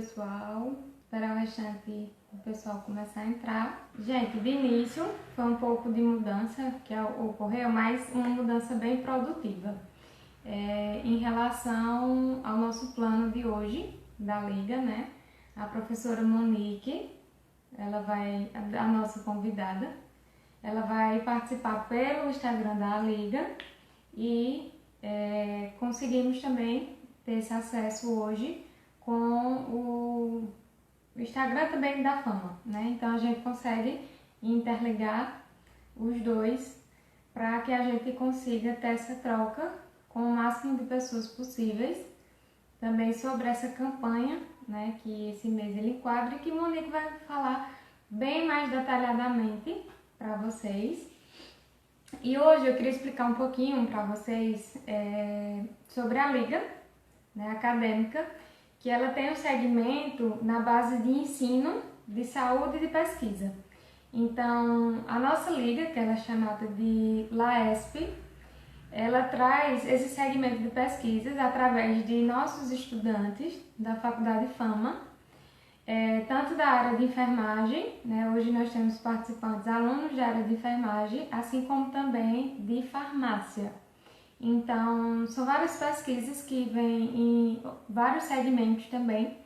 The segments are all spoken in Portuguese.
pessoal. Esperar o restante do pessoal começar a entrar. Gente, de início foi um pouco de mudança que ocorreu, mas uma mudança bem produtiva. Em relação ao nosso plano de hoje, da Liga, né? A professora Monique, a nossa convidada, ela vai participar pelo Instagram da Liga e conseguimos também ter esse acesso hoje com o Instagram também da Fama, né? Então a gente consegue interligar os dois para que a gente consiga ter essa troca com o máximo de pessoas possíveis, também sobre essa campanha, né, que esse mês ele enquadra e que Monique vai falar bem mais detalhadamente para vocês. E hoje eu queria explicar um pouquinho para vocês sobre a Liga, né, acadêmica, que ela tem um segmento na base de ensino, de saúde e de pesquisa. Então, a nossa Liga, que ela é chamada de LAESP, ela traz esse segmento de pesquisas através de nossos estudantes da Faculdade Fama, tanto da área de enfermagem, né? Hoje nós temos participantes alunos da área de enfermagem, assim como também de farmácia. Então, são várias pesquisas que vêm em vários segmentos também,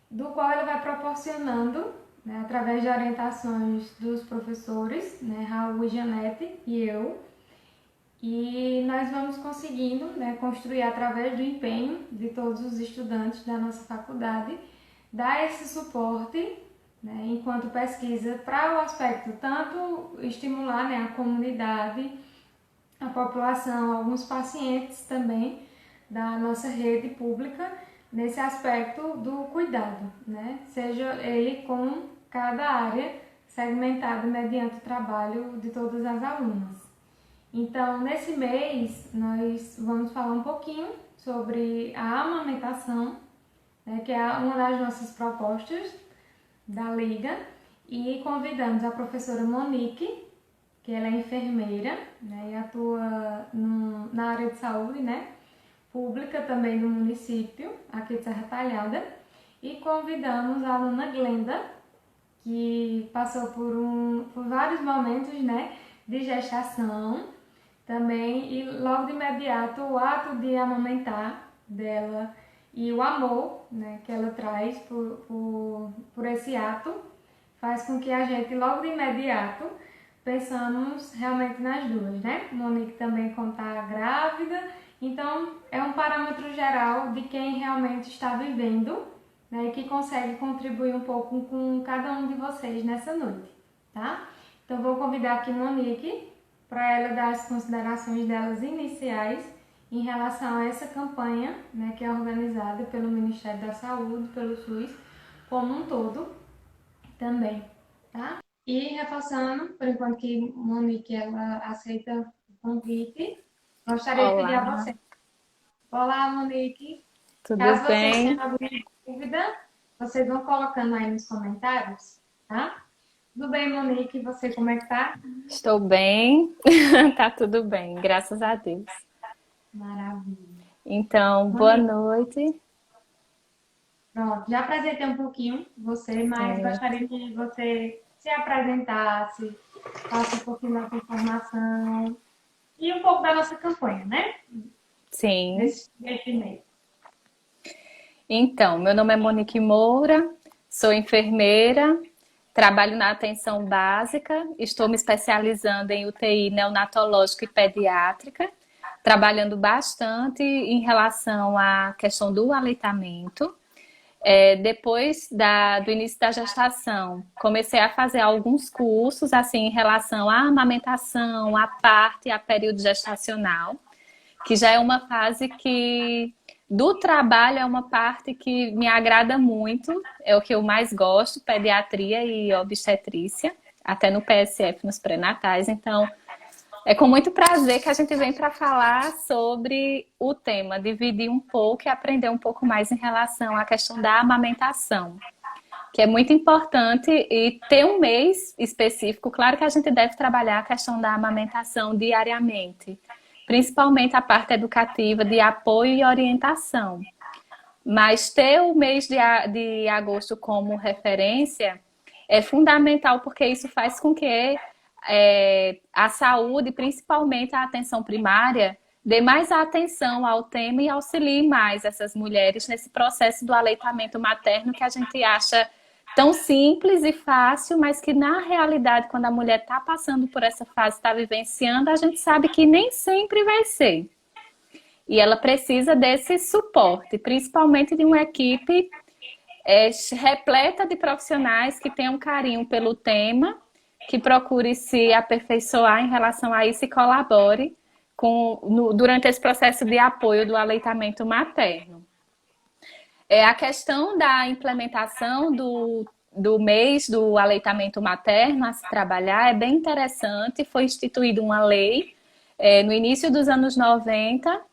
do qual ele vai proporcionando, né, através de orientações dos professores, né, Raul e Janete e eu, e nós vamos conseguindo, né, construir através do empenho de todos os estudantes da nossa faculdade, dar esse suporte, né, enquanto pesquisa para o aspecto tanto estimular, né, a comunidade, a população, alguns pacientes também da nossa rede pública nesse aspecto do cuidado, né, seja ele com cada área segmentada mediante o trabalho de todas as alunas. Então, nesse mês, nós vamos falar um pouquinho sobre a amamentação, né, que é uma das nossas propostas da Liga, e convidamos a professora Monique, que ela é enfermeira, né, e atua na área de saúde, né, pública também do município, aqui de Serra Talhada, e convidamos a aluna Glenda, que passou por vários momentos, né, de gestação, também, e logo de imediato o ato de amamentar dela e o amor, né, que ela traz por esse ato faz com que a gente logo de imediato pensamos realmente nas duas, né? Monique também está grávida, então é um parâmetro geral de quem realmente está vivendo, né, e que consegue contribuir um pouco com cada um de vocês nessa noite, tá? Então vou convidar aqui Monique para ela dar as considerações delas iniciais em relação a essa campanha, né, que é organizada pelo Ministério da Saúde, pelo SUS, como um todo também, tá? E reforçando, por enquanto que Monique ela aceita o convite, gostaria de pedir a Olá, você. Olá, Monique. tudo Caso vocês tenham bem? alguma dúvida, vocês vão colocando aí nos comentários, tá? Tudo bem, Monique? E você, como é que tá? Estou bem, tá tudo bem, graças a Deus. Maravilha. Então, boa Monique, noite. pronto, já apresentei um pouquinho você, mas Certo. gostaria que você se apresentasse, falasse um pouquinho da sua informação e um pouco da nossa campanha, né? Sim. Desse mês. Então, meu nome é Monique Moura, sou enfermeira, trabalho na atenção básica, estou me especializando em UTI neonatológica e pediátrica, trabalhando bastante em relação à questão do aleitamento. Depois do início da gestação, comecei a fazer alguns cursos assim em relação à amamentação, à parte, a período gestacional, que já é uma fase que do trabalho é uma parte que me agrada muito, é o que eu mais gosto, pediatria e obstetrícia, até no PSF, nos pré-natais. Então, é com muito prazer que a gente vem para falar sobre o tema, dividir um pouco e aprender um pouco mais em relação à questão da amamentação, que é muito importante e ter um mês específico. Claro que a gente deve trabalhar a questão da amamentação diariamente, principalmente a parte educativa de apoio e orientação. Mas ter o mês de agosto como referência é fundamental, porque isso faz com que a saúde, principalmente a atenção primária, dê mais atenção ao tema e auxilie mais essas mulheres nesse processo do aleitamento materno que a gente acha tão simples e fácil, mas que na realidade, quando a mulher está passando por essa fase, está vivenciando, a gente sabe que nem sempre vai ser. E ela precisa desse suporte, principalmente de uma equipe repleta de profissionais que tenham carinho pelo tema, que procure se aperfeiçoar em relação a isso e colabore durante esse processo de apoio do aleitamento materno. A questão da implementação do mês do aleitamento materno a se trabalhar é bem interessante. Foi instituída uma lei no início dos anos 90,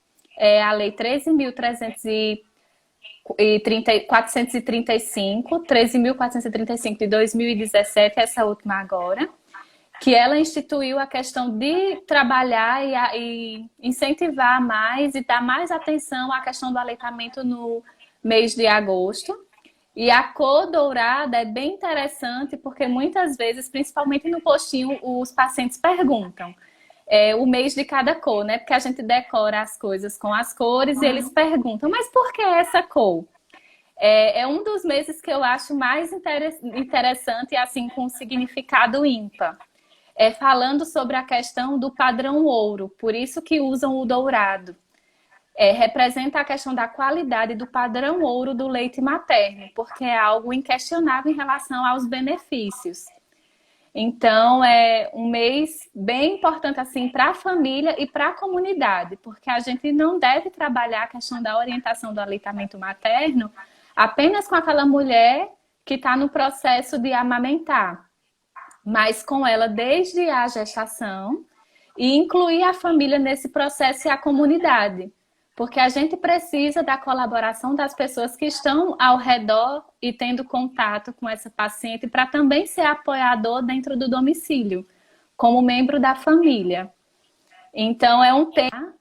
a Lei 13.435 de 2017, essa última agora, que ela instituiu a questão de trabalhar e incentivar mais e dar mais atenção à questão do aleitamento no mês de agosto. E a cor dourada é bem interessante porque muitas vezes, principalmente no postinho, os pacientes perguntam o mês de cada cor, né? Porque a gente decora as coisas com as cores e eles perguntam, mas por que essa cor? É um dos meses que eu acho mais interessante, assim, com significado ímpar. Falando sobre a questão do padrão ouro, por isso que usam o dourado. Representa a questão da qualidade do padrão ouro do leite materno, porque é algo inquestionável em relação aos benefícios. Então, é um mês bem importante assim para a família e para a comunidade, porque a gente não deve trabalhar a questão da orientação do aleitamento materno apenas com aquela mulher que está no processo de amamentar, mas com ela desde a gestação e incluir a família nesse processo e a comunidade. Porque a gente precisa da colaboração das pessoas que estão ao redor e tendo contato com essa paciente para também ser apoiador dentro do domicílio, como membro da família. Então, é um tema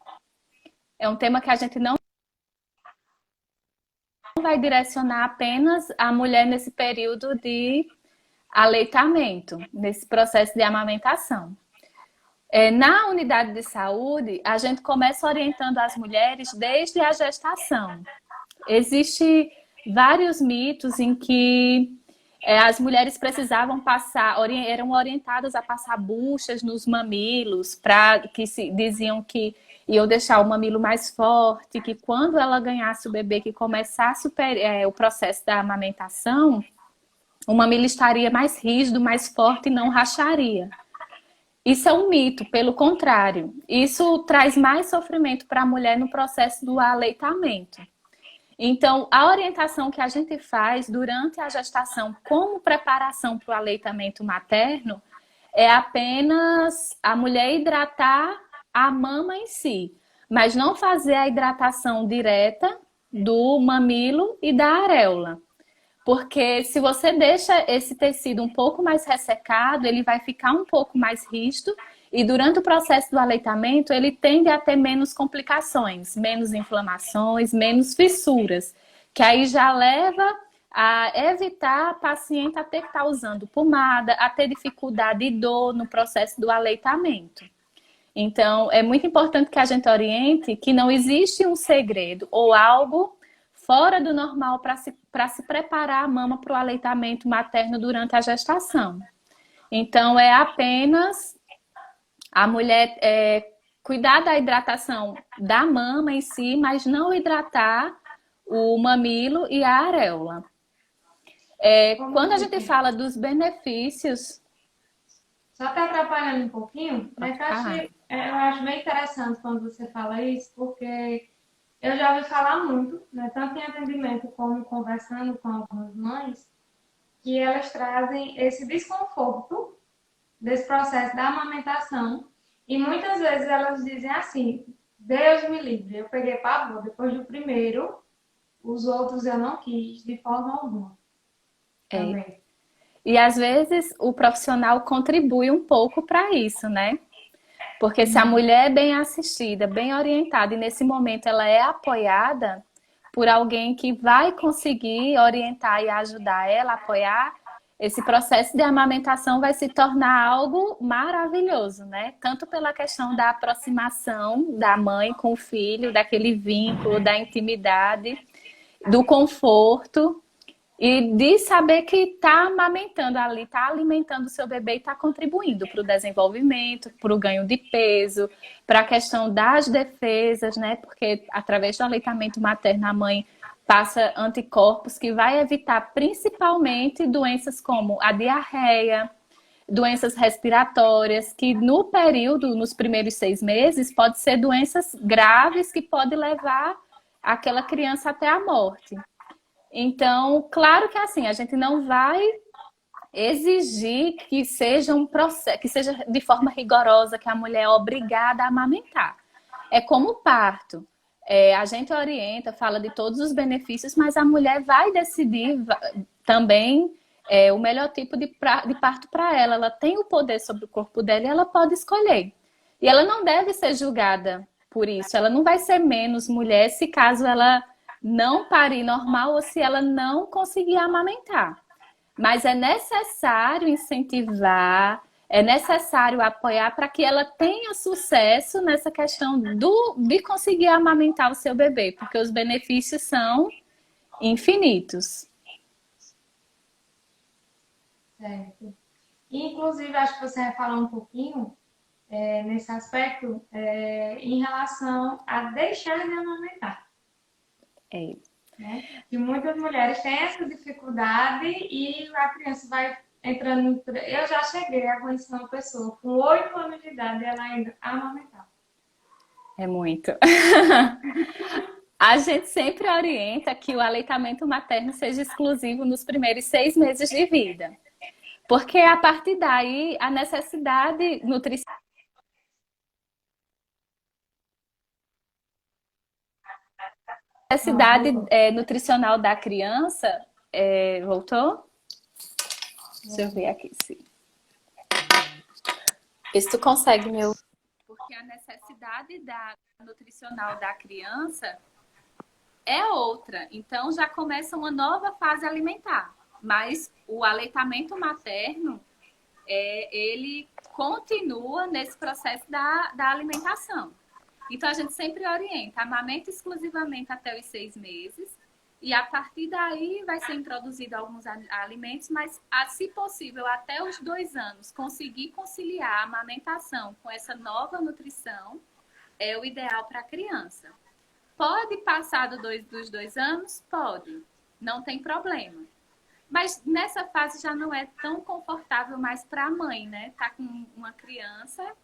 que a gente não vai direcionar apenas a mulher nesse período de aleitamento, nesse processo de amamentação. Na unidade de saúde, a gente começa orientando as mulheres desde a gestação. Existem vários mitos em que as mulheres precisavam eram orientadas a passar buchas nos mamilos, diziam que iam deixar o mamilo mais forte, que quando ela ganhasse o bebê, que começasse o processo da amamentação, o mamilo estaria mais rígido, mais forte e não racharia. Isso é um mito, pelo contrário. Isso traz mais sofrimento para a mulher no processo do aleitamento. Então, a orientação que a gente faz durante a gestação como preparação para o aleitamento materno é apenas a mulher hidratar a mama em si, mas não fazer a hidratação direta do mamilo e da areola. Porque se você deixa esse tecido um pouco mais ressecado, ele vai ficar um pouco mais rígido e durante o processo do aleitamento ele tende a ter menos complicações, menos inflamações, menos fissuras, que aí já leva a evitar a paciente a ter que estar usando pomada, a ter dificuldade e dor no processo do aleitamento. Então, é muito importante que a gente oriente que não existe um segredo ou algo fora do normal para se preparar a mama para o aleitamento materno durante a gestação. Então, é apenas a mulher cuidar da hidratação da mama em si, mas não hidratar o mamilo e a areola. Quando a gente fala dos benefícios... Só está atrapalhando um pouquinho, mas eu acho bem interessante quando você fala isso, porque eu já ouvi falar muito, né, tanto em atendimento como conversando com algumas mães, que elas trazem esse desconforto desse processo da amamentação e muitas vezes elas dizem assim, Deus me livre, eu peguei pavor, depois do primeiro, os outros eu não quis de forma alguma. Também. E às vezes o profissional contribui um pouco para isso, né? Porque se a mulher é bem assistida, bem orientada e nesse momento ela é apoiada por alguém que vai conseguir orientar e ajudar ela, apoiar, esse processo de amamentação vai se tornar algo maravilhoso, né? Tanto pela questão da aproximação da mãe com o filho, daquele vínculo, da intimidade, do conforto e de saber que está amamentando ali, está alimentando o seu bebê e está contribuindo para o desenvolvimento, para o ganho de peso, para a questão das defesas, né? Porque através do aleitamento materno a mãe passa anticorpos que vai evitar principalmente doenças como a diarreia, doenças respiratórias, que no período, nos primeiros 6 meses, pode ser doenças graves que podem levar aquela criança até a morte. Então, claro que assim, a gente não vai exigir que seja um processo, que seja de forma rigorosa, que a mulher é obrigada a amamentar. É como o parto. A gente orienta, fala de todos os benefícios, mas a mulher vai decidir também o melhor tipo de parto para ela. Ela tem o poder sobre o corpo dela e ela pode escolher. E ela não deve ser julgada por isso. Ela não vai ser menos mulher se caso ela não parir normal ou se ela não conseguir amamentar. Mas é necessário incentivar, é necessário apoiar para que ela tenha sucesso nessa questão de conseguir amamentar o seu bebê, porque os benefícios são infinitos. Certo. Inclusive, acho que você vai falar um pouquinho nesse aspecto em relação a deixar de amamentar. É. Né? Que muitas mulheres têm essa dificuldade e a criança vai entrando. Eu já cheguei a conhecer uma pessoa com 8 anos de idade e ela ainda amamentava. É muito. A gente sempre orienta que o aleitamento materno seja exclusivo nos primeiros 6 meses de vida. Porque a partir daí, a necessidade nutricional nutricional da criança voltou? Deixa eu ver aqui. Sim. Se tu consegue meu. Porque a necessidade nutricional da criança é outra. Então já começa uma nova fase alimentar. Mas o aleitamento materno, ele continua nesse processo da alimentação. Então a gente sempre orienta, amamenta exclusivamente até os 6 meses. E a partir daí vai ser introduzido alguns alimentos, mas, se possível, até os 2 anos, conseguir conciliar a amamentação com essa nova nutrição é o ideal para a criança. Pode passar dos 2 anos? Pode, não tem problema. Mas nessa fase já não é tão confortável mais para a mãe, né? Tá com uma criança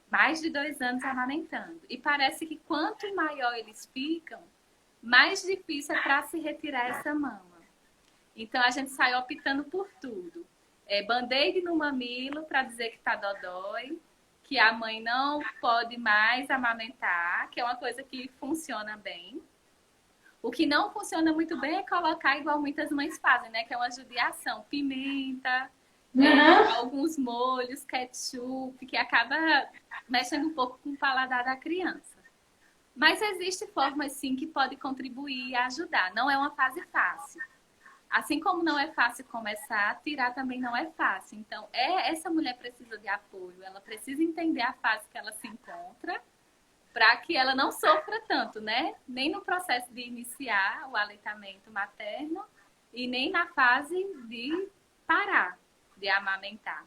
mais de 2 anos amamentando. E parece que quanto maior eles ficam, mais difícil é para se retirar essa mama. Então a gente sai optando por tudo. Band-aid no mamilo para dizer que tá dodói, que a mãe não pode mais amamentar, que é uma coisa que funciona bem. O que não funciona muito bem é colocar igual muitas mães fazem, né? Que é uma judiação. Pimenta, alguns molhos, ketchup, que acaba mexendo um pouco com o paladar da criança. Mas existe formas, sim, que pode contribuir e ajudar. Não é uma fase fácil. Assim como não é fácil começar, tirar também não é fácil. Então, essa mulher precisa de apoio. Ela precisa entender a fase que ela se encontra para que ela não sofra tanto, né? Nem no processo de iniciar o aleitamento materno e nem na fase de parar de amamentar.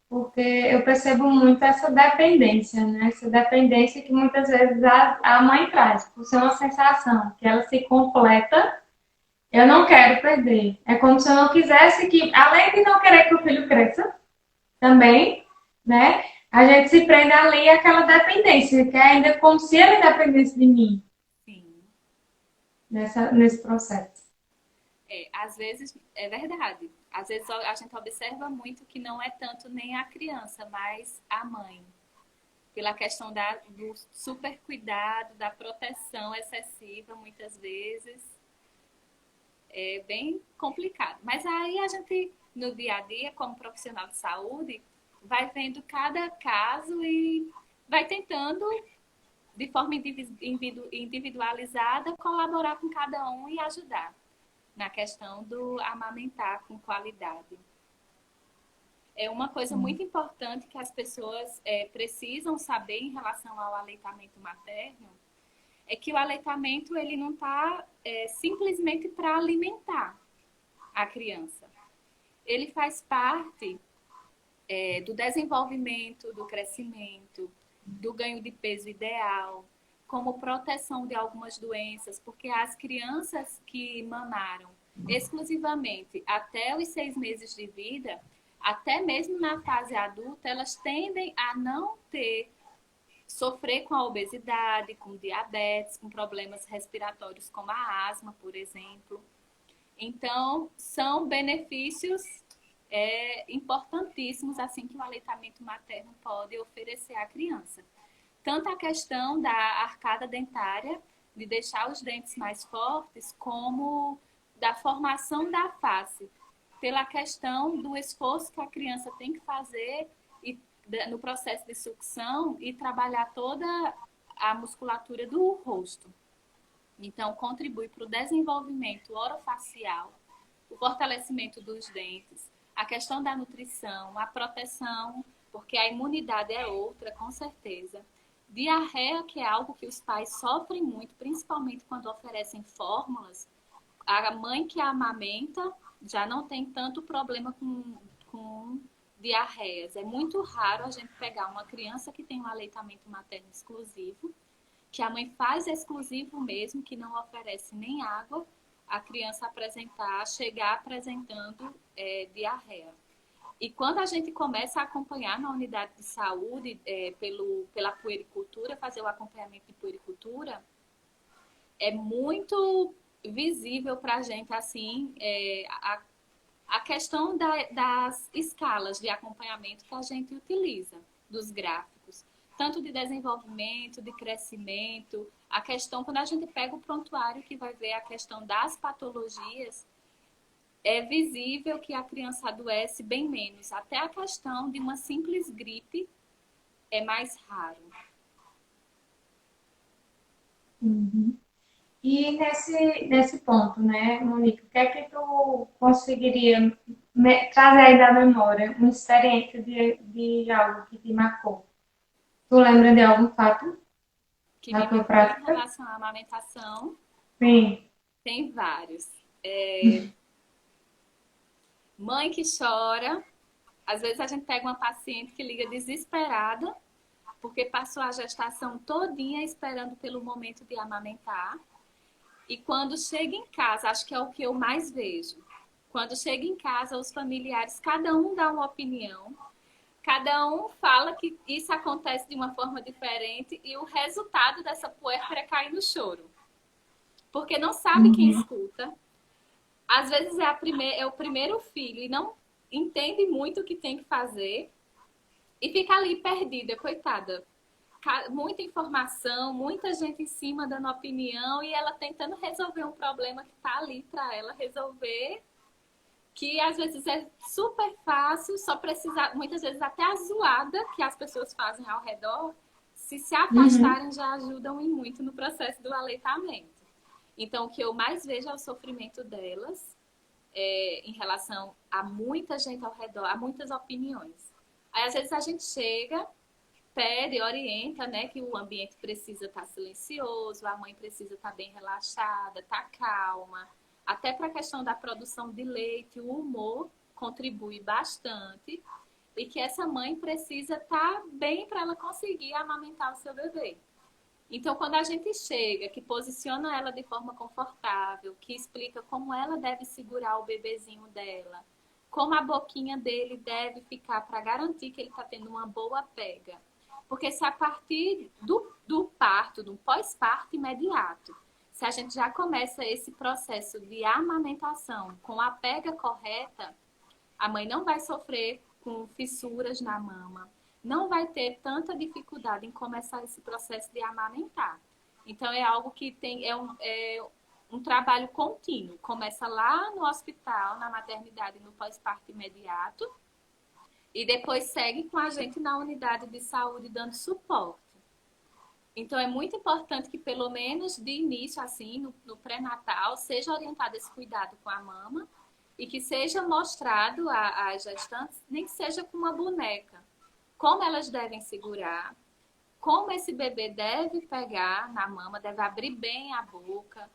Porque eu percebo muito essa dependência, né? Essa dependência que muitas vezes a mãe traz, por ser uma sensação que ela se completa, eu não quero perder. É como se eu não quisesse que, além de não querer que o filho cresça, também, né? A gente se prende ali àquela dependência, que é ainda como se ele dependesse de mim. Sim. Nesse processo. Às vezes, é verdade. Às vezes a gente observa muito que não é tanto nem a criança, mas a mãe. Pela questão do super cuidado, da proteção excessiva, muitas vezes. É bem complicado. Mas aí a gente, no dia a dia, como profissional de saúde, vai vendo cada caso e vai tentando de forma individualizada, colaborar com cada um e ajudar na questão do amamentar com qualidade. É uma coisa muito importante que as pessoas precisam saber em relação ao aleitamento materno, é que o aleitamento ele não está simplesmente para alimentar a criança. Ele faz parte do desenvolvimento, do crescimento, do ganho de peso ideal, como proteção de algumas doenças, porque as crianças que mamaram exclusivamente até os 6 meses de vida, até mesmo na fase adulta, elas tendem a não sofrer com a obesidade, com diabetes, com problemas respiratórios como a asma, por exemplo. Então, são benefícios importantíssimos assim que o aleitamento materno pode oferecer à criança. Tanto a questão da arcada dentária, de deixar os dentes mais fortes, como da formação da face, pela questão do esforço que a criança tem que fazer no processo de sucção e trabalhar toda a musculatura do rosto. Então, contribui para o desenvolvimento orofacial, o fortalecimento dos dentes, a questão da nutrição, a proteção, porque a imunidade é outra, com certeza. Diarreia, que é algo que os pais sofrem muito, principalmente quando oferecem fórmulas. A mãe que amamenta já não tem tanto problema com diarreias. É muito raro a gente pegar uma criança que tem um aleitamento materno exclusivo, que a mãe faz exclusivo mesmo, que não oferece nem água, a criança chegar apresentando diarreia. E quando a gente começa a acompanhar na unidade de saúde, pela puericultura, fazer o acompanhamento de puericultura, é muito visível para a gente, assim, a questão das escalas de acompanhamento que a gente utiliza, dos gráficos, tanto de desenvolvimento, de crescimento, a questão, quando a gente pega o prontuário que vai ver a questão das patologias, é visível que a criança adoece bem menos. Até a questão de uma simples gripe é mais raro. Uhum. E nesse ponto, né, Monique, o que é que tu conseguiria trazer aí da memória, uma experiência de algo que te marcou? Tu lembra de algum fato Que da me tua marcou em prática? relação à amamentação, Sim. tem vários. Mãe que chora. Às vezes a gente pega uma paciente que liga desesperada, porque passou a gestação todinha esperando pelo momento de amamentar. E quando chega em casa, acho que é o que eu mais vejo. Quando chega em casa, os familiares, cada um dá uma opinião, cada um fala que isso acontece de uma forma diferente e o resultado dessa puérpera é cair no choro. Porque não sabe quem escuta. Às vezes é o primeiro filho e não entende muito o que tem que fazer e fica ali perdida, coitada. Muita informação, muita gente em cima dando opinião e ela tentando resolver um problema que está ali para ela resolver, que às vezes é super fácil, só precisa, muitas vezes até a zoada que as pessoas fazem ao redor, se afastarem já ajudam e muito no processo do aleitamento. Então, o que eu mais vejo é o sofrimento delas em relação a muita gente ao redor, a muitas opiniões. Aí, às vezes, a gente chega, pede, orienta, né, que o ambiente precisa estar silencioso, a mãe precisa estar bem relaxada, estar calma. Até para a questão da produção de leite, o humor contribui bastante e que essa mãe precisa estar bem para ela conseguir amamentar o seu bebê. Então, quando a gente chega, que posiciona ela de forma confortável, que explica como ela deve segurar o bebezinho dela, como a boquinha dele deve ficar para garantir que ele está tendo uma boa pega. Porque se a partir do parto, do pós-parto imediato, se a gente já começa esse processo de amamentação com a pega correta, a mãe não vai sofrer com fissuras na mama, não vai ter tanta dificuldade em começar esse processo de amamentar. Então, é algo que um trabalho contínuo. Começa lá no hospital, na maternidade, no pós-parto imediato, e depois segue com a gente na unidade de saúde dando suporte. Então, é muito importante que, pelo menos de início, assim, no pré-natal, seja orientado esse cuidado com a mama e que seja mostrado às gestantes, nem que seja com uma boneca, como elas devem segurar, como esse bebê deve pegar na mama, deve abrir bem a boca,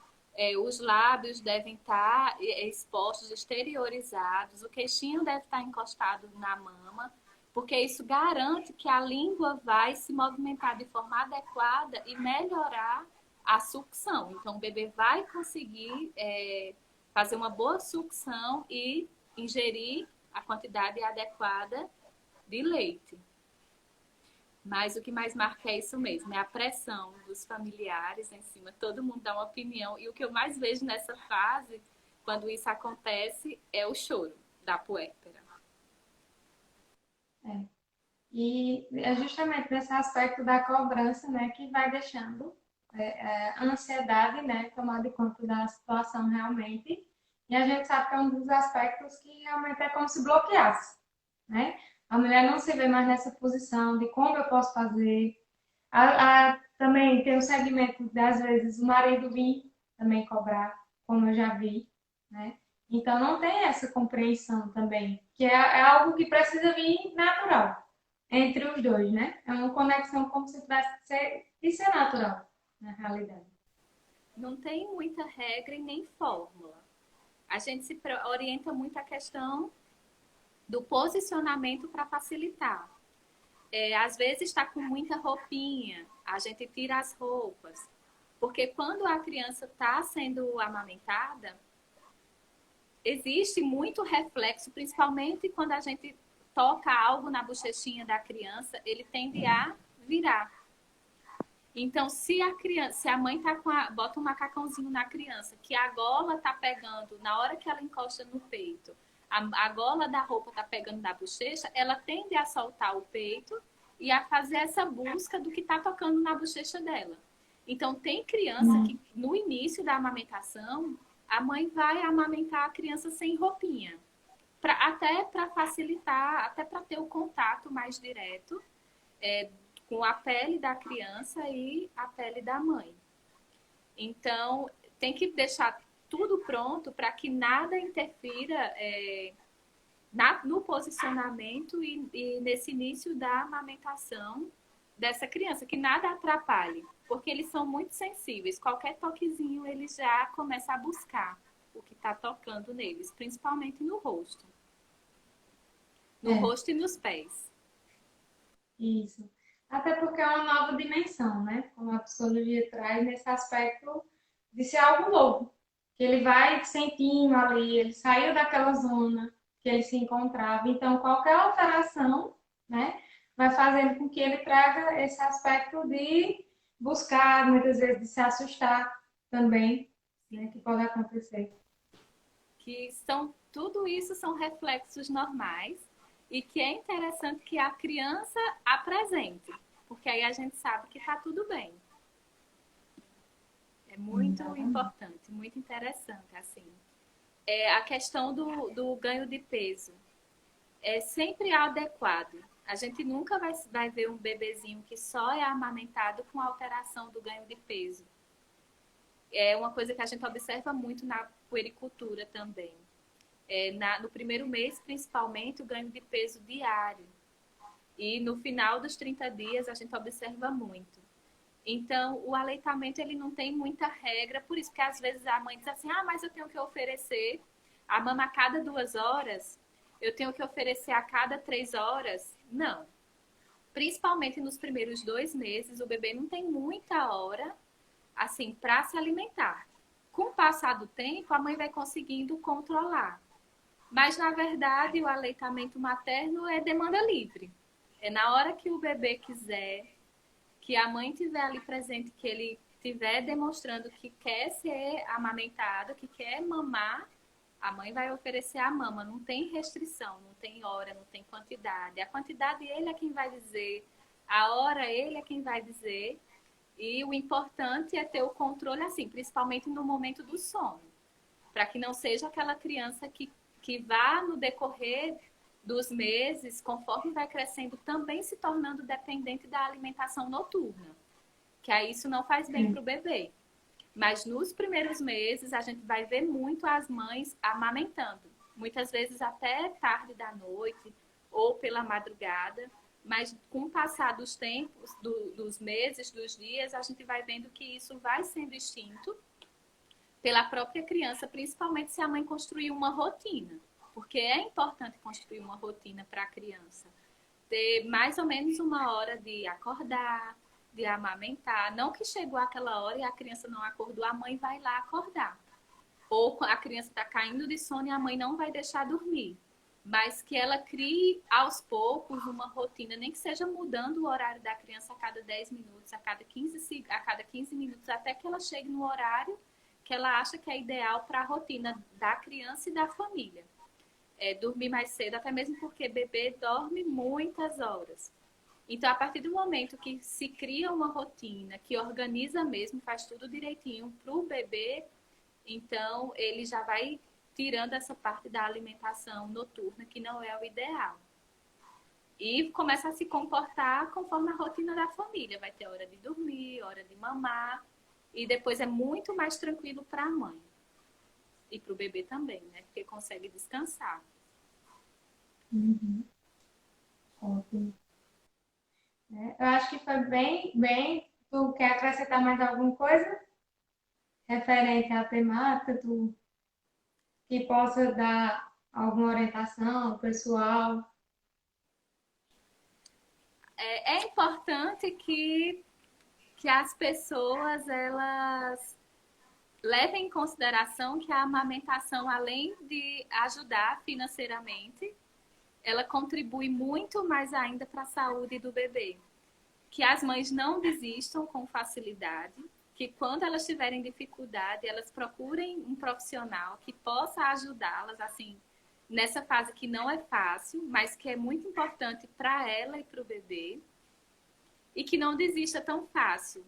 os lábios devem estar expostos, exteriorizados, o queixinho deve estar encostado na mama, porque isso garante que a língua vai se movimentar de forma adequada e melhorar a sucção. Então, o bebê vai conseguir fazer uma boa sucção e ingerir a quantidade adequada de leite. Mas o que mais marca é isso mesmo, é a pressão dos familiares em cima. Todo mundo dá uma opinião. E o que eu mais vejo nessa fase, quando isso acontece, é o choro da puérpera. É. E é justamente nesse aspecto da cobrança, né, que vai deixando a ansiedade, né, tomar de conta da situação realmente. E a gente sabe que é um dos aspectos que realmente é como se bloqueasse, né? A mulher não se vê mais nessa posição de como eu posso fazer. Também tem o segmento das vezes o marido vir também cobrar, como eu já vi, né? Então não tem essa compreensão também, que é algo que precisa vir natural entre os dois, né? É uma conexão como se tivesse de ser natural, na realidade. Não tem muita regra e nem fórmula. A gente se orienta muito a questão do posicionamento para facilitar. Às vezes está com muita roupinha, a gente tira as roupas. Porque quando a criança está sendo amamentada, existe muito reflexo, principalmente quando a gente toca algo na bochechinha da criança, ele tende a virar. Então, se a mãe tá bota um macacãozinho na criança, que a gola tá pegando na hora que ela encosta no peito, a gola da roupa tá pegando na bochecha, ela tende a soltar o peito e a fazer essa busca do que tá tocando na bochecha dela. Então, tem criança que no início da amamentação, a mãe vai amamentar a criança sem roupinha, até para facilitar, até para ter o contato mais direto com a pele da criança e a pele da mãe. Então, tem que deixar tudo pronto para que nada interfira no posicionamento e nesse início da amamentação dessa criança, que nada atrapalhe, porque eles são muito sensíveis. Qualquer toquezinho, eles já começam a buscar o que está tocando neles, principalmente no rosto. No rosto e nos pés. Isso. Até porque é uma nova dimensão, né? Como a psicologia traz nesse aspecto de ser algo novo. Que ele vai sentindo ali, ele saiu daquela zona que ele se encontrava. Então, qualquer alteração, né, vai fazendo com que ele traga esse aspecto de buscar, muitas vezes, de se assustar também, né, que pode acontecer. Tudo isso são reflexos normais e que é interessante que a criança apresente, porque aí a gente sabe que está tudo bem. É muito importante, muito interessante, assim. A questão do ganho de peso é sempre adequado. A gente nunca vai ver um bebezinho que só é amamentado com alteração do ganho de peso. É uma coisa que a gente observa muito na puericultura também. No primeiro mês, principalmente, o ganho de peso diário. E no final dos 30 dias, a gente observa muito. Então, o aleitamento, ele não tem muita regra, por isso que às vezes a mãe diz assim, mas eu tenho que oferecer a mama a cada 2 horas, eu tenho que oferecer a cada 3 horas. Não. Principalmente nos primeiros 2 meses, o bebê não tem muita hora, assim, para se alimentar. Com o passar do tempo, a mãe vai conseguindo controlar. Mas, na verdade, o aleitamento materno é demanda livre. É na hora que o bebê quiser, que a mãe estiver ali presente, que ele estiver demonstrando que quer ser amamentado, que quer mamar, a mãe vai oferecer a mama. Não tem restrição, não tem hora, não tem quantidade. A quantidade ele é quem vai dizer, a hora ele é quem vai dizer. E o importante é ter o controle assim, principalmente no momento do sono. Para que não seja aquela criança que vá no decorrer dos meses, conforme vai crescendo, também se tornando dependente da alimentação noturna. que aí isso não faz bem Sim. para o bebê. Mas nos primeiros meses a gente vai ver muito as mães amamentando, muitas vezes até tarde da noite ou pela madrugada, mas com o passar dos tempos, dos meses, dos dias, a gente vai vendo que isso vai sendo extinto pela própria criança, principalmente se a mãe construir uma rotina, porque é importante construir uma rotina para a criança. Ter mais ou menos uma hora de acordar, de amamentar. Não que chegou aquela hora e a criança não acordou, a mãe vai lá acordar. Ou a criança está caindo de sono e a mãe não vai deixar dormir. Mas que ela crie aos poucos uma rotina, nem que seja mudando o horário da criança a cada 10 minutos, a cada 15 minutos, até que ela chegue no horário que ela acha que é ideal para a rotina da criança e da família. Dormir mais cedo, até mesmo porque bebê dorme muitas horas. Então, a partir do momento que se cria uma rotina, que organiza mesmo, faz tudo direitinho para o bebê, então ele já vai tirando essa parte da alimentação noturna, que não é o ideal. E começa a se comportar conforme a rotina da família. Vai ter hora de dormir, hora de mamar, e depois é muito mais tranquilo para a mãe. E para o bebê também, né? Porque consegue descansar. Uhum. Ótimo. Eu acho que foi bem. Tu quer acrescentar mais alguma coisa referente à temática, tu que possa dar alguma orientação ao pessoal? É importante que as pessoas elas levem em consideração que a amamentação, além de ajudar financeiramente, ela contribui muito mais ainda para a saúde do bebê. Que as mães não desistam com facilidade, que quando elas tiverem dificuldade, elas procurem um profissional que possa ajudá-las, assim, nessa fase que não é fácil, mas que é muito importante para ela e para o bebê, e que não desista tão fácil.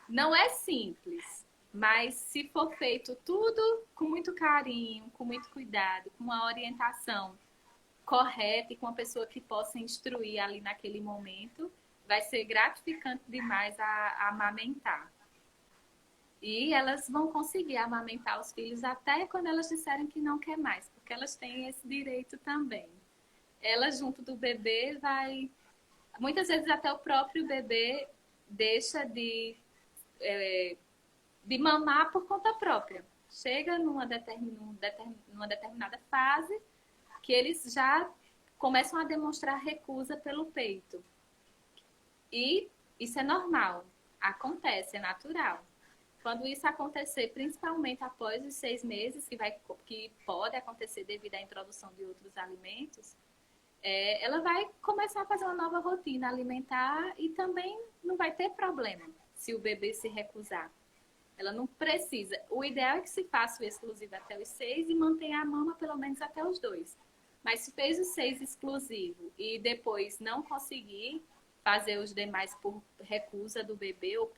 Não é simples, mas se for feito tudo com muito carinho, com muito cuidado, com uma orientação correta e com uma pessoa que possa instruir ali naquele momento, vai ser gratificante demais a amamentar. E elas vão conseguir amamentar os filhos até quando elas disserem que não quer mais, porque elas têm esse direito também. Ela, junto do bebê, vai. Muitas vezes, até o próprio bebê deixa de mamar por conta própria. Chega numa determinada fase que eles já começam a demonstrar recusa pelo peito. E isso é normal, acontece, é natural. Quando isso acontecer, principalmente após os 6 meses, que pode acontecer devido à introdução de outros alimentos, ela vai começar a fazer uma nova rotina alimentar e também não vai ter problema se o bebê se recusar. Ela não precisa. O ideal é que se faça o exclusivo até os 6 e mantenha a mama pelo menos até os 2. Mas se fez o 6 exclusivo e depois não conseguir fazer os demais por recusa do bebê ou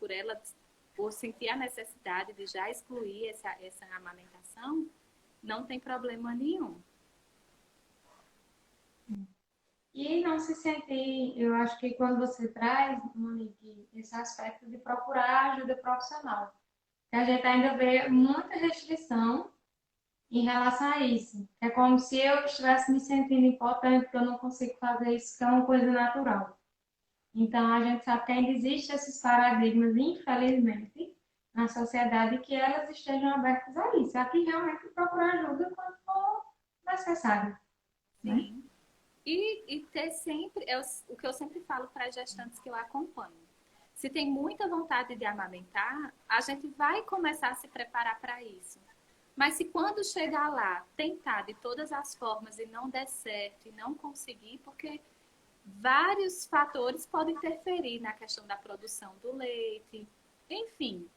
por sentir a necessidade de já excluir essa amamentação, não tem problema nenhum. E não se sentir, eu acho que quando você traz, Monique, esse aspecto de procurar ajuda profissional, que a gente ainda vê muita restrição em relação a isso. É como se eu estivesse me sentindo impotente porque eu não consigo fazer isso, que é uma coisa natural. Então, a gente sabe que ainda existem esses paradigmas, infelizmente, na sociedade, que elas estejam abertas a isso. Aqui realmente procurar ajuda quando for necessário, né? Sim. E ter sempre, o que eu sempre falo para as gestantes que eu acompanho. Se tem muita vontade de amamentar, a gente vai começar a se preparar para isso. Mas se quando chegar lá, tentar de todas as formas e não der certo e não conseguir, porque vários fatores podem interferir na questão da produção do leite, enfim,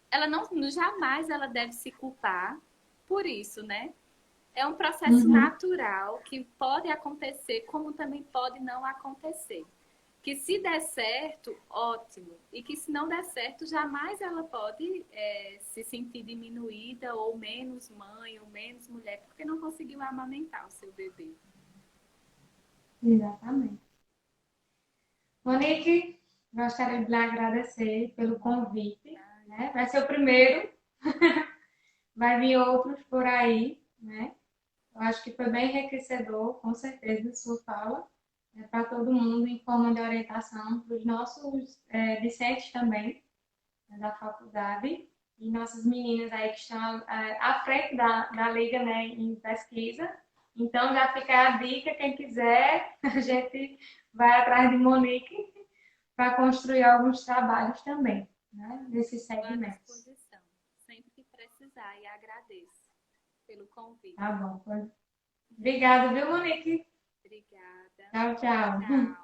ela não jamais ela deve se culpar por isso, né? É um processo Uhum. natural que pode acontecer, como também pode não acontecer. Que se der certo, ótimo. E que se não der certo, jamais ela pode se sentir diminuída ou menos mãe ou menos mulher porque não conseguiu amamentar o seu bebê. Exatamente. Monique, Gostaria de lhe agradecer pelo convite, né? Vai ser o primeiro, vai vir outros por aí, né? Eu acho que foi bem enriquecedor, com certeza, sua fala, né, para todo mundo, em forma de orientação, para os nossos discentes também, né, da faculdade, e nossas meninas aí que estão à frente da Liga, né, em pesquisa. Então, já fica a dica, quem quiser, a gente vai atrás de Monique para construir alguns trabalhos também, né, nesses Estou à segmentos. disposição, sempre que precisar, e agradeço pelo convite. Tá bom. Obrigada, viu, Monique? Obrigada. Tchau, tchau. Tchau.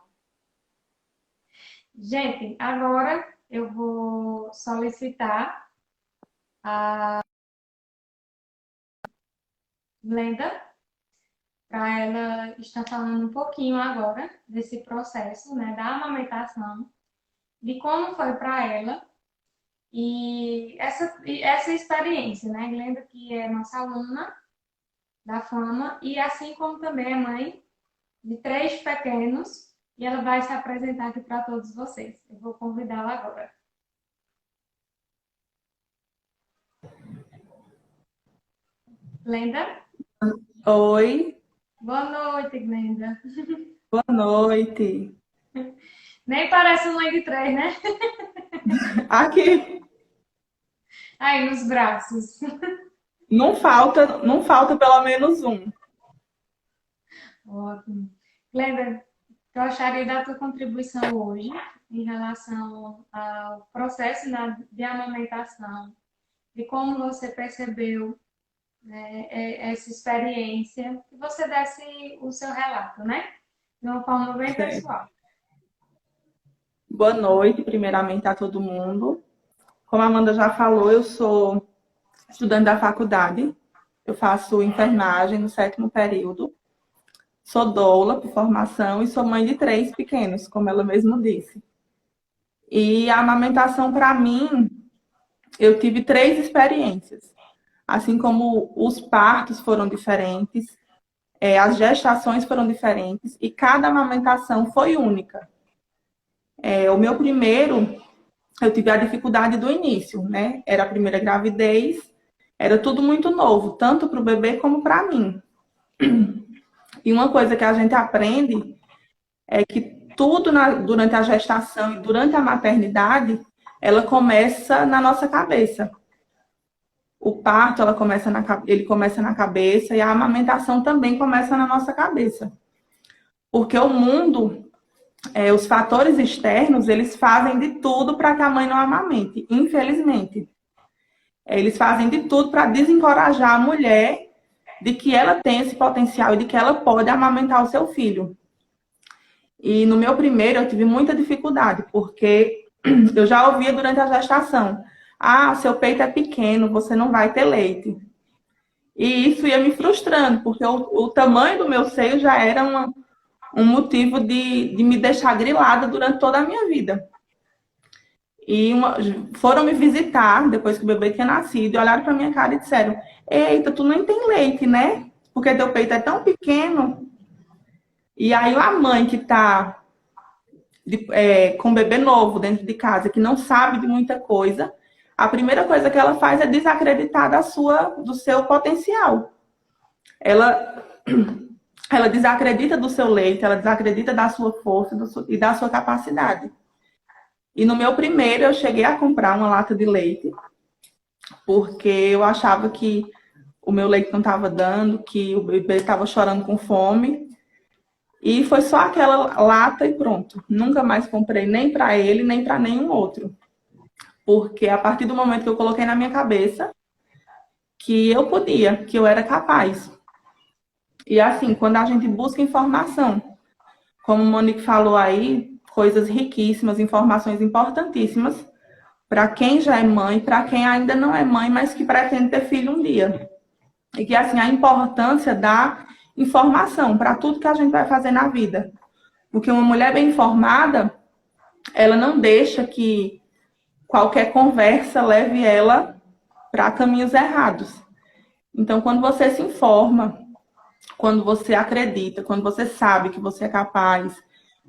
Gente, agora eu vou solicitar Glenda para ela estar falando um pouquinho agora desse processo, né, da amamentação, de como foi para ela e essa experiência, né, Glenda, que é nossa aluna da Fama e assim como também é mãe de 3 pequenos e ela vai se apresentar aqui para todos vocês. Eu vou convidá-la agora. Glenda? Oi, Boa noite, Glenda. boa noite. Nem parece mãe de 3, né? Aqui Aí nos braços. não falta pelo menos um. Ótimo. Glenda, eu gostaria da tua contribuição hoje em relação ao processo de amamentação, de como você percebeu, né, essa experiência, que você desse o seu relato, né? De uma forma bem Certo. pessoal. Boa noite, primeiramente a todo mundo. Como a Amanda já falou, eu sou estudante da faculdade. Eu faço enfermagem no 7º período. Sou doula por formação e sou mãe de 3 pequenos, como ela mesma disse. E a amamentação, para mim, eu tive 3 experiências. Assim como os partos foram diferentes, as gestações foram diferentes e cada amamentação foi única. O meu primeiro, eu tive a dificuldade do início, né? Era a primeira gravidez, era tudo muito novo, tanto para o bebê como para mim. E uma coisa que a gente aprende é que tudo durante a gestação e durante a maternidade, ela começa na nossa cabeça. O parto, ele começa na cabeça e a amamentação também começa na nossa cabeça. Porque o mundo, os fatores externos, eles fazem de tudo para que a mãe não amamente, infelizmente. Eles fazem de tudo para desencorajar a mulher de que ela tem esse potencial e de que ela pode amamentar o seu filho. E no meu primeiro eu tive muita dificuldade, porque eu já ouvia durante a gestação: ah, seu peito é pequeno, você não vai ter leite. E isso ia me frustrando, porque o tamanho do meu seio já era um motivo de me deixar grilada durante toda a minha vida. E foram me visitar depois que o bebê tinha nascido e olharam para minha cara e disseram: eita, tu nem tem leite, né? Porque teu peito é tão pequeno. E aí a mãe que está com um bebê novo dentro de casa, que não sabe de muita coisa, a primeira coisa que ela faz é desacreditar do seu potencial. Ela desacredita do seu leite, ela desacredita da sua força e da sua capacidade. E no meu primeiro eu cheguei a comprar uma lata de leite, porque eu achava que o meu leite não estava dando, que o bebê estava chorando com fome. E foi só aquela lata e pronto. Nunca mais comprei nem para ele, nem para nenhum outro. Porque a partir do momento que eu coloquei na minha cabeça que eu podia, que eu era capaz. E assim, quando a gente busca informação, como o Monique falou aí, coisas riquíssimas, informações importantíssimas para quem já é mãe, para quem ainda não é mãe, mas que pretende ter filho um dia. E que assim, a importância da informação para tudo que a gente vai fazer na vida. Porque uma mulher bem informada, ela não deixa que qualquer conversa leve ela para caminhos errados. Então, quando você se informa, quando você acredita, quando você sabe que você é capaz,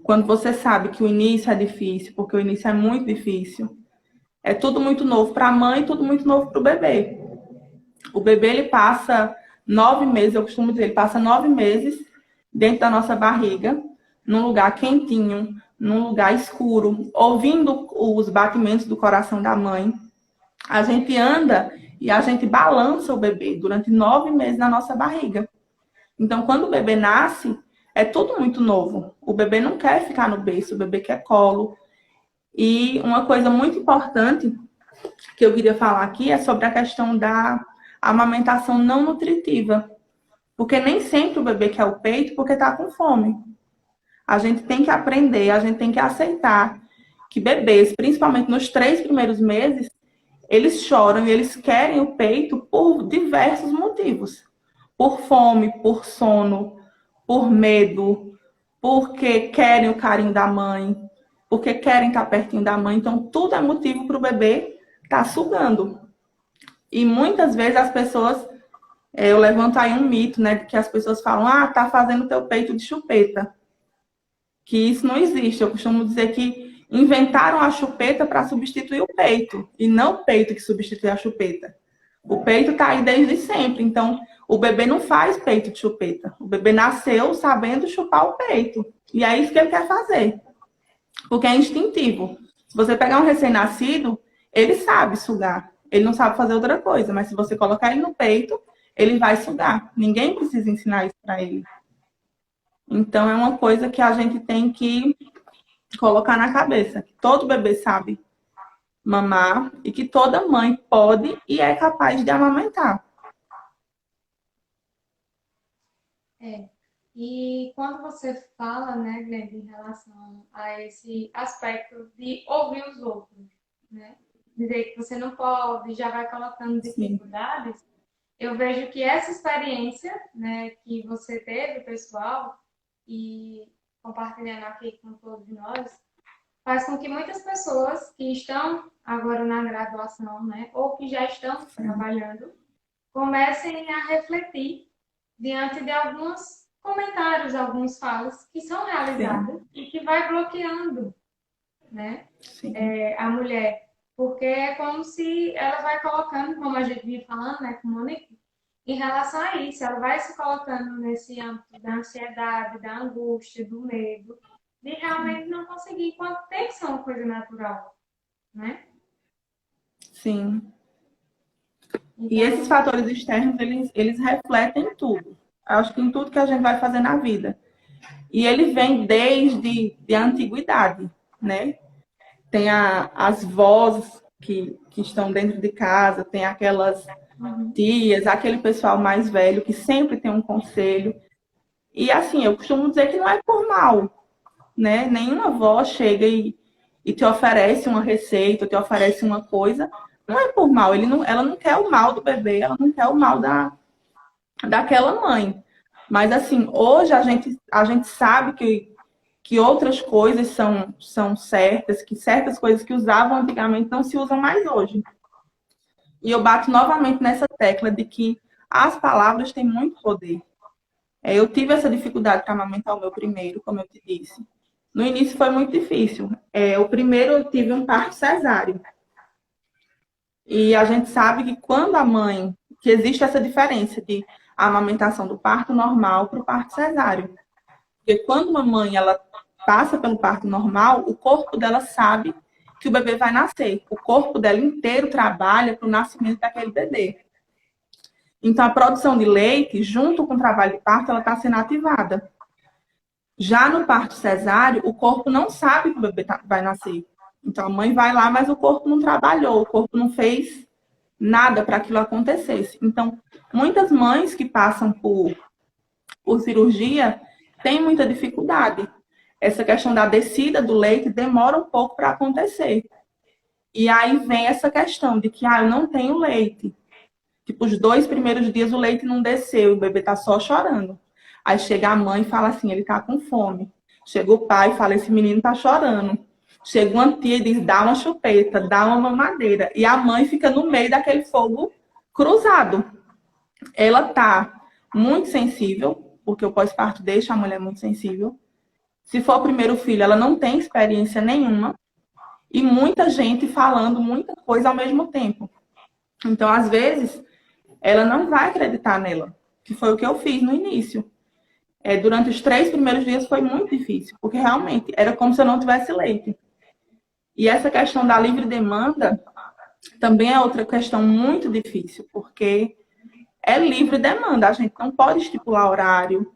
Quando você sabe que o início é difícil, porque o início é muito difícil. É tudo muito novo para a mãe e tudo muito novo para o bebê. O bebê, ele passa 9 meses, eu costumo dizer, ele passa 9 meses dentro da nossa barriga, num lugar quentinho, num lugar escuro, ouvindo os batimentos do coração da mãe. A gente anda e a gente balança o bebê durante 9 meses na nossa barriga. Então, quando o bebê nasce, é tudo muito novo. O bebê não quer ficar no berço, o bebê quer colo. E uma coisa muito importante que eu queria falar aqui é sobre a questão da amamentação não nutritiva. Porque nem sempre o bebê quer o peito porque está com fome. A gente tem que aprender, a gente tem que aceitar que bebês, principalmente nos 3 primeiros meses, eles choram e eles querem o peito por diversos motivos. Por fome, por sono, por medo, porque querem o carinho da mãe, porque querem estar pertinho da mãe. Então, tudo é motivo para o bebê estar sugando. E muitas vezes as pessoas, eu levanto aí um mito, né, que as pessoas falam, tá fazendo teu peito de chupeta. Que isso não existe. Eu costumo dizer que inventaram a chupeta para substituir o peito, e não o peito que substitui a chupeta. O peito está aí desde sempre, então o bebê não faz peito de chupeta. O bebê nasceu sabendo chupar o peito, e é isso que ele quer fazer, porque é instintivo. Se você pegar um recém-nascido, ele sabe sugar, ele não sabe fazer outra coisa, mas se você colocar ele no peito, ele vai sugar. Ninguém precisa ensinar isso para ele. Então, é uma coisa que a gente tem que colocar na cabeça. Que todo bebê sabe mamar e que toda mãe pode e é capaz de amamentar. E quando você fala, né, Glenda, em relação a esse aspecto de ouvir os outros, né? Dizer que você não pode, já vai colocando dificuldades, eu vejo que essa experiência, né, que você teve, pessoal, e compartilhando aqui com todos nós, faz com que muitas pessoas que estão agora na graduação, né, ou que já estão trabalhando, comecem a refletir diante de alguns comentários, alguns falas que são realizados e que vai bloqueando, né, a mulher. Porque é como se ela vai colocando, como a gente vinha falando, né, com Monique, em relação a isso, ela vai se colocando nesse âmbito da ansiedade, da angústia, do medo, de realmente não conseguir, enquanto tem que ser uma coisa natural, né? Sim. Então, e esses fatores externos, eles refletem tudo. Acho que em tudo que a gente vai fazer na vida. E ele vem desde a antiguidade, né? Tem as vozes que estão dentro de casa, tem aquelas tias, aquele pessoal mais velho que sempre tem um conselho. E assim, eu costumo dizer que não é por mal, né? Nenhuma avó chega e te oferece uma receita, te oferece uma coisa, não é por mal. Ela não quer o mal do bebê, ela não quer o mal daquela mãe. Mas assim, hoje a gente sabe que outras coisas são certas, que certas coisas que usavam antigamente não se usam mais hoje. E eu bato novamente nessa tecla de que as palavras têm muito poder. Eu tive essa dificuldade para amamentar o meu primeiro, como eu te disse. No início foi muito difícil. O primeiro eu tive um parto cesáreo. E a gente sabe que quando a mãe, que existe essa diferença de amamentação do parto normal para o parto cesáreo. Porque quando uma mãe ela passa pelo parto normal, o corpo dela sabe que o bebê vai nascer. O corpo dela inteiro trabalha para o nascimento daquele bebê. Então, a produção de leite, junto com o trabalho de parto, ela está sendo ativada. Já no parto cesáreo, o corpo não sabe que o bebê vai nascer. Então, a mãe vai lá, mas o corpo não trabalhou, o corpo não fez nada para aquilo acontecesse. Então, muitas mães que passam por cirurgia têm muita dificuldade. Essa questão da descida do leite demora um pouco para acontecer. E aí vem essa questão de que, eu não tenho leite. Tipo, os 2 primeiros dias o leite não desceu, o bebê tá só chorando. Aí chega a mãe e fala assim, ele tá com fome. Chega o pai e fala, esse menino tá chorando. Chega uma tia e diz, dá uma chupeta, dá uma mamadeira. E a mãe fica no meio daquele fogo cruzado. Ela tá muito sensível, porque o pós-parto deixa a mulher muito sensível. Se for o primeiro filho, ela não tem experiência nenhuma e muita gente falando muita coisa ao mesmo tempo. Então, às vezes, ela não vai acreditar nela, que foi o que eu fiz no início. Durante os 3 primeiros dias foi muito difícil, porque realmente era como se eu não tivesse leite. E essa questão da livre demanda também é outra questão muito difícil, porque é livre demanda, a gente não pode estipular horário.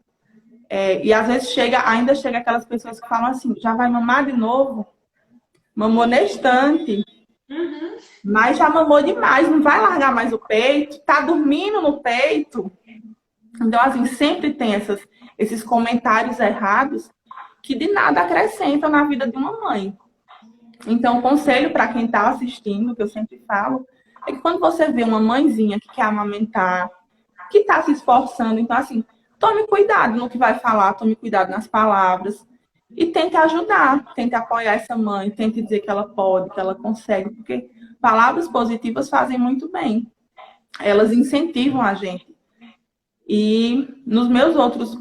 E às vezes ainda chega aquelas pessoas que falam assim, já vai mamar de novo? Mamou na estante, mas já mamou demais, não vai largar mais o peito, tá dormindo no peito. Então, assim, sempre tem esses comentários errados que de nada acrescentam na vida de uma mãe. Então, o conselho para quem está assistindo, que eu sempre falo, é que quando você vê uma mãezinha que quer amamentar, que está se esforçando, então, assim, tome cuidado no que vai falar, tome cuidado nas palavras e tente ajudar, tente apoiar essa mãe, tente dizer que ela pode, que ela consegue, porque palavras positivas fazem muito bem. Elas incentivam a gente. E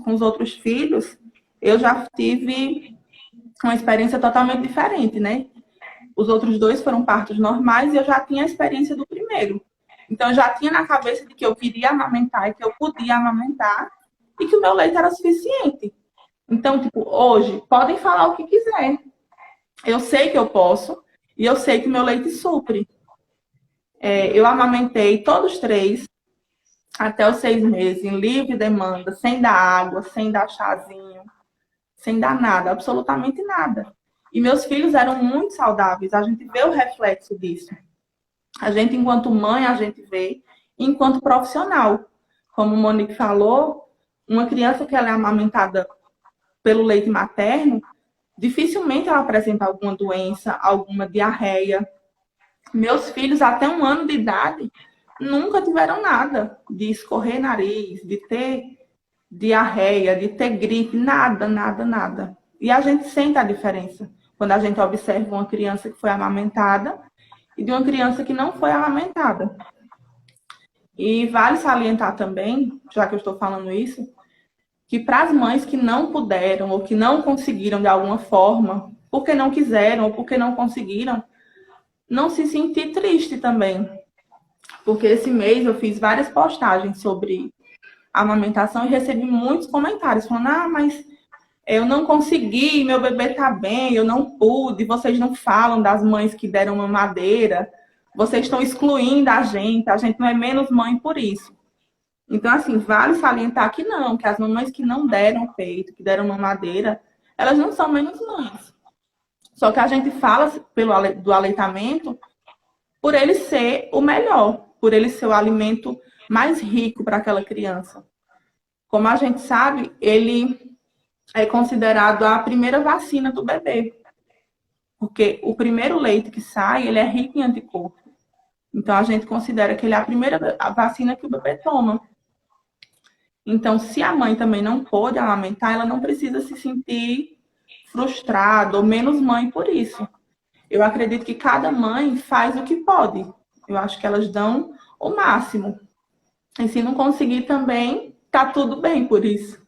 com os outros filhos, eu já tive uma experiência totalmente diferente, né? Os outros 2 foram partos normais e eu já tinha a experiência do primeiro. Então, eu já tinha na cabeça de que eu queria amamentar e que eu podia amamentar e que o meu leite era suficiente. Então, tipo, hoje, podem falar o que quiser. Eu sei que eu posso e eu sei que o meu leite supre. Eu amamentei todos 3 até os 6 meses, em livre demanda, sem dar água, sem dar chazinho, sem dar nada, absolutamente nada. E meus filhos eram muito saudáveis, a gente vê o reflexo disso. A gente, enquanto mãe, a gente vê, enquanto profissional. Como o Monique falou, uma criança que ela é amamentada pelo leite materno, dificilmente ela apresenta alguma doença, alguma diarreia. Meus filhos, até 1 ano de idade, nunca tiveram nada de escorrer nariz, de ter diarreia, de ter gripe, nada, nada, nada. E a gente sente a diferença quando a gente observa uma criança que foi amamentada e de uma criança que não foi amamentada. E vale salientar também, já que eu estou falando isso, que para as mães que não puderam ou que não conseguiram de alguma forma, porque não quiseram ou porque não conseguiram, não se sentir triste também. Porque esse mês eu fiz várias postagens sobre amamentação e recebi muitos comentários falando, mas eu não consegui, meu bebê tá bem, eu não pude, vocês não falam das mães que deram mamadeira, vocês estão excluindo a gente não é menos mãe por isso. Então, assim, vale salientar que não, que as mamães que não deram peito, que deram mamadeira, elas não são menos mães. Só que a gente fala do aleitamento por ele ser o melhor, por ele ser o alimento mais rico para aquela criança. Como a gente sabe, ele é considerado a primeira vacina do bebê. Porque o primeiro leite que sai, ele é rico em anticorpos. Então, a gente considera que ele é a primeira vacina que o bebê toma. Então, se a mãe também não pôde amamentar, ela não precisa se sentir frustrada ou menos mãe por isso. Eu acredito que cada mãe faz o que pode. Eu acho que elas dão o máximo. E se não conseguir também, tá tudo bem por isso.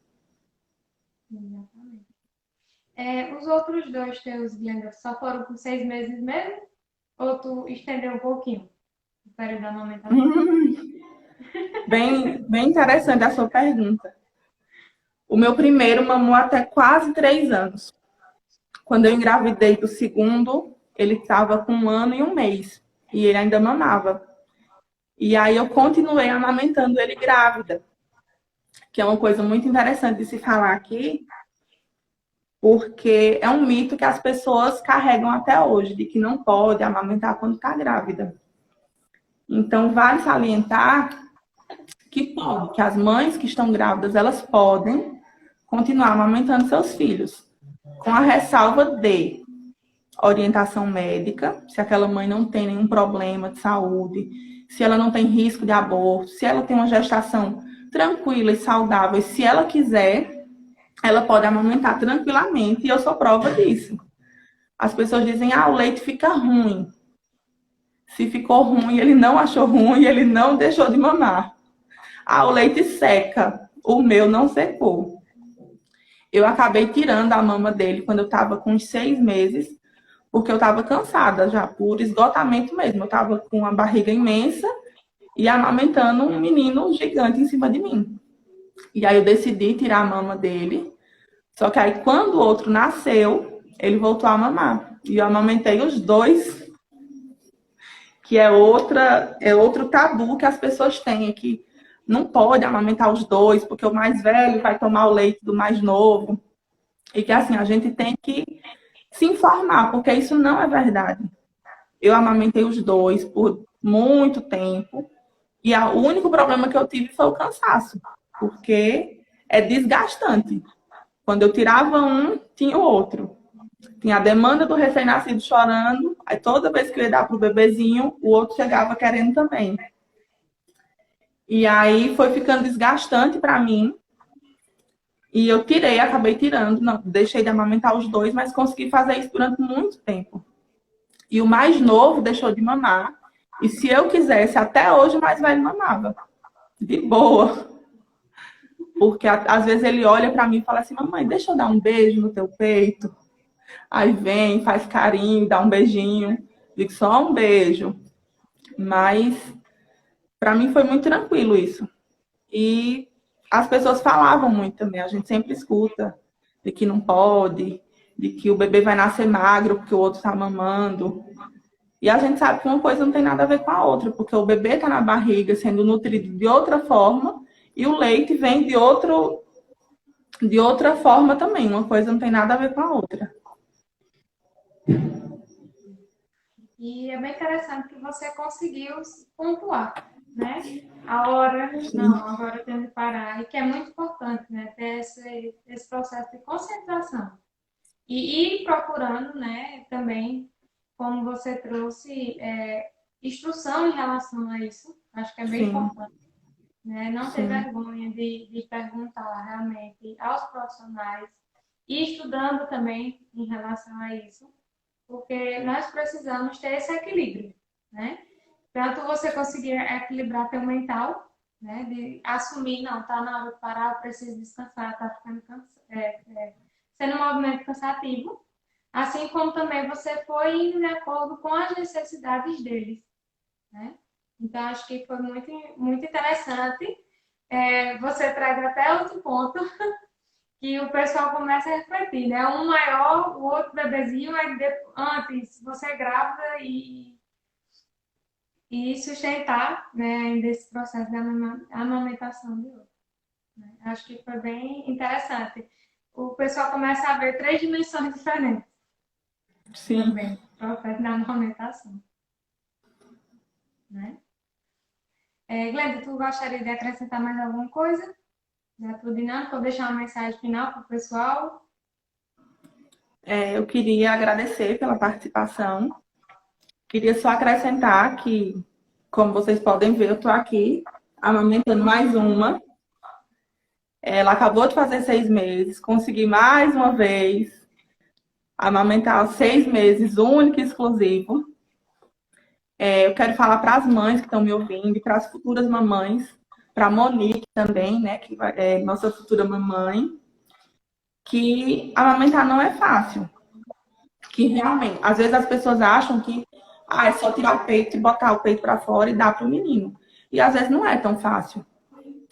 Os outros 2 teus, Bianca, só foram por 6 meses mesmo? Ou tu estendeu um pouquinho o período da amamentação? Bem interessante a sua pergunta. O meu primeiro mamou até quase 3 anos. Quando eu engravidei do segundo, ele estava com 1 ano e 1 mês. E ele ainda mamava. E aí eu continuei amamentando ele grávida. Que é uma coisa muito interessante de se falar aqui. Porque é um mito que as pessoas carregam até hoje, de que não pode amamentar quando está grávida. Então, vale salientar que pode, que as mães que estão grávidas, elas podem continuar amamentando seus filhos, com a ressalva de orientação médica, se aquela mãe não tem nenhum problema de saúde, se ela não tem risco de aborto, se ela tem uma gestação tranquila e saudável, e se ela quiser, ela pode amamentar tranquilamente, e eu sou prova disso. As pessoas dizem, o leite fica ruim. Se ficou ruim, ele não achou ruim, ele não deixou de mamar. O leite seca. O meu não secou. Eu acabei tirando a mama dele quando eu estava com uns 6 meses, porque eu estava cansada já, por esgotamento mesmo. Eu estava com uma barriga imensa e amamentando um menino gigante em cima de mim. E aí eu decidi tirar a mama dele. Só que aí quando o outro nasceu, ele voltou a mamar. E eu amamentei os dois, que é outro tabu que as pessoas têm, é que não pode amamentar os dois, porque o mais velho vai tomar o leite do mais novo. E que assim, a gente tem que se informar, porque isso não é verdade. Eu amamentei os dois por muito tempo e o único problema que eu tive foi o cansaço, porque é desgastante. Quando eu tirava um, tinha o outro. Tinha a demanda do recém-nascido chorando, aí toda vez que eu ia dar pro bebezinho, o outro chegava querendo também. E aí foi ficando desgastante para mim. E eu acabei tirando, não, deixei de amamentar os dois, mas consegui fazer isso durante muito tempo. E o mais novo deixou de mamar. E se eu quisesse, até hoje o mais velho mamava. De boa. Porque às vezes ele olha para mim e fala assim: mamãe, deixa eu dar um beijo no teu peito. Aí vem, faz carinho, dá um beijinho. Digo só um beijo. Mas para mim foi muito tranquilo isso. E as pessoas falavam muito também. A gente sempre escuta de que não pode, de que o bebê vai nascer magro porque o outro está mamando. E a gente sabe que uma coisa não tem nada a ver com a outra, porque o bebê está na barriga sendo nutrido de outra forma e o leite vem de outra forma também. Uma coisa não tem nada a ver com a outra. E é bem interessante que você conseguiu pontuar, né? A hora, não, agora eu tenho que parar. E que é muito importante, né? Ter esse processo de concentração. E ir procurando, né? Também, como você trouxe, instrução em relação a isso. Acho que é bem importante. Né? Não ter vergonha de perguntar realmente aos profissionais e estudando também em relação a isso, porque nós precisamos ter esse equilíbrio, né? Tanto você conseguir equilibrar teu mental, né? De assumir, não, tá na hora de parar, eu preciso descansar, tá ficando sendo um movimento cansativo, assim como também você foi indo de acordo com as necessidades deles, né? Então, acho que foi muito, muito interessante. Você traz até outro ponto que o pessoal começa a refletir, né? Um maior, o outro bebezinho, antes você grávida e sustentar, né, ainda esse processo de amamentação de outro. Né? Acho que foi bem interessante. O pessoal começa a ver 3 dimensões diferentes. Sim. Também, processo da amamentação. Né? Glenda, tu gostaria de acrescentar mais alguma coisa da tua dinâmica ou deixar uma mensagem final para o pessoal? Eu queria agradecer pela participação. Queria só acrescentar que, como vocês podem ver, eu estou aqui amamentando mais uma. Ela acabou de fazer 6 meses, consegui mais uma vez amamentar 6 meses, único e exclusivo. Eu quero falar para as mães que estão me ouvindo e para as futuras mamães, para a Monique também, né, que é nossa futura mamãe, que amamentar não é fácil. Que realmente, às vezes as pessoas acham que é só tirar o peito e botar o peito para fora e dar para o menino. E às vezes não é tão fácil.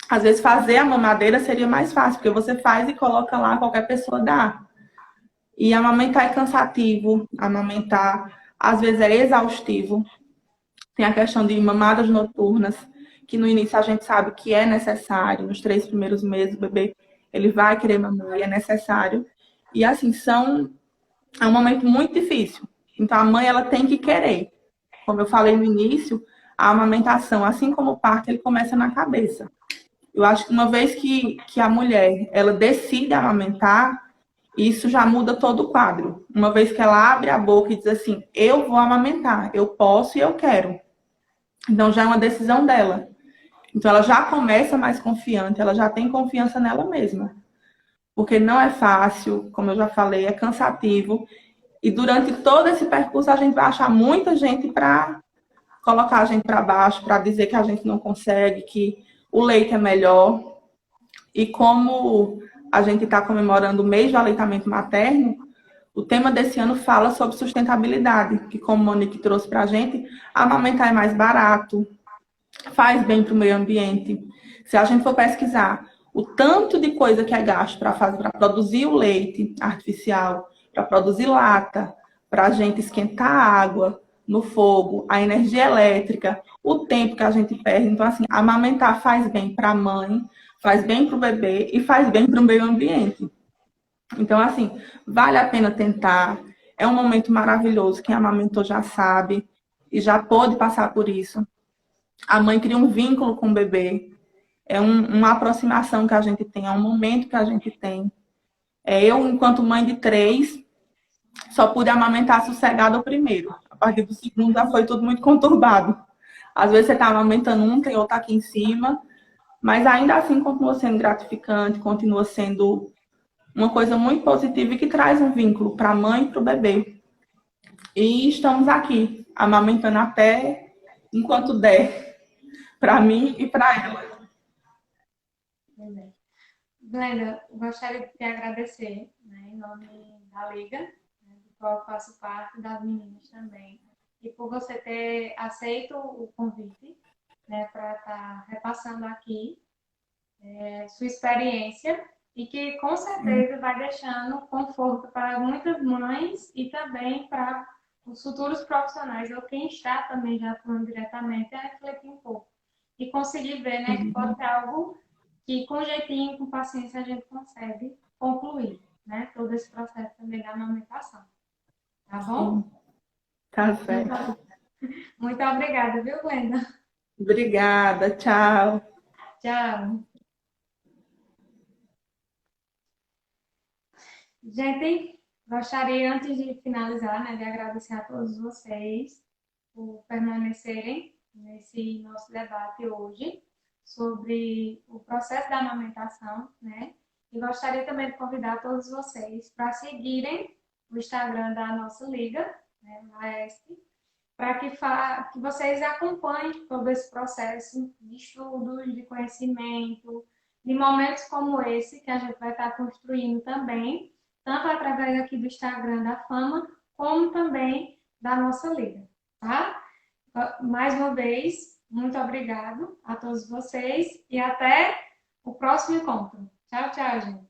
Às vezes fazer a mamadeira seria mais fácil, porque você faz e coloca lá, qualquer pessoa dá. E amamentar é cansativo, amamentar às vezes é exaustivo. Tem a questão de mamadas noturnas, que no início a gente sabe que é necessário, nos 3 primeiros meses o bebê ele vai querer mamar e é necessário. E assim, é um momento muito difícil. Então a mãe ela tem que querer. Como eu falei no início, a amamentação, assim como o parto, ele começa na cabeça. Eu acho que uma vez que a mulher ela decide amamentar, isso já muda todo o quadro. Uma vez que ela abre a boca e diz assim, eu vou amamentar, eu posso e eu quero. Então já é uma decisão dela. Então ela já começa mais confiante, ela já tem confiança nela mesma. Porque não é fácil, como eu já falei, é cansativo. E durante todo esse percurso a gente vai achar muita gente para colocar a gente para baixo, para dizer que a gente não consegue, que o leite é melhor. E como a gente está comemorando o mês do aleitamento materno, o tema desse ano fala sobre sustentabilidade, que como a Monique trouxe para a gente, amamentar é mais barato, faz bem para o meio ambiente. Se a gente for pesquisar o tanto de coisa que é gasto para produzir o leite artificial, para produzir lata, para a gente esquentar a água no fogo, a energia elétrica, o tempo que a gente perde. Então, assim, amamentar faz bem para a mãe, faz bem para o bebê e faz bem para o meio ambiente. Então, assim, vale a pena tentar. É um momento maravilhoso. Quem amamentou já sabe e já pôde passar por isso. A mãe cria um vínculo com o bebê. É uma aproximação que a gente tem, é um momento que a gente tem. Eu, enquanto mãe de 3, só pude amamentar sossegada o primeiro. A partir do segundo já foi tudo muito conturbado. Às vezes você está amamentando um, tem outro aqui em cima, mas ainda assim continua sendo gratificante, continua sendo uma coisa muito positiva e que traz um vínculo para a mãe e para o bebê. E estamos aqui, amamentando até enquanto der, para mim e para ela. Glenda, gostaria de te agradecer, né, em nome da Liga, né, do qual eu faço parte, das meninas também, e por você ter aceito o convite, né, para estar repassando aqui sua experiência e que com certeza vai deixando conforto para muitas mães e também para os futuros profissionais ou quem está também já atuando diretamente a refletir um pouco e conseguir ver, né, que pode ser algo que com jeitinho, com paciência a gente consegue concluir, né, todo esse processo também da amamentação. Tá bom? Sim, tá certo. Muito obrigada, viu, Glenda? Obrigada, tchau. Tchau. Gente, gostaria, antes de finalizar, né, de agradecer a todos vocês por permanecerem nesse nosso debate hoje sobre o processo da amamentação, né? E gostaria também de convidar todos vocês para seguirem o Instagram da nossa liga, né, a ESP, para que vocês acompanhem todo esse processo de estudos, de conhecimento, de momentos como esse que a gente vai estar construindo também, tanto através aqui do Instagram da Fama, como também da nossa liga, tá? Mais uma vez, muito obrigado a todos vocês e até o próximo encontro. Tchau, tchau, gente.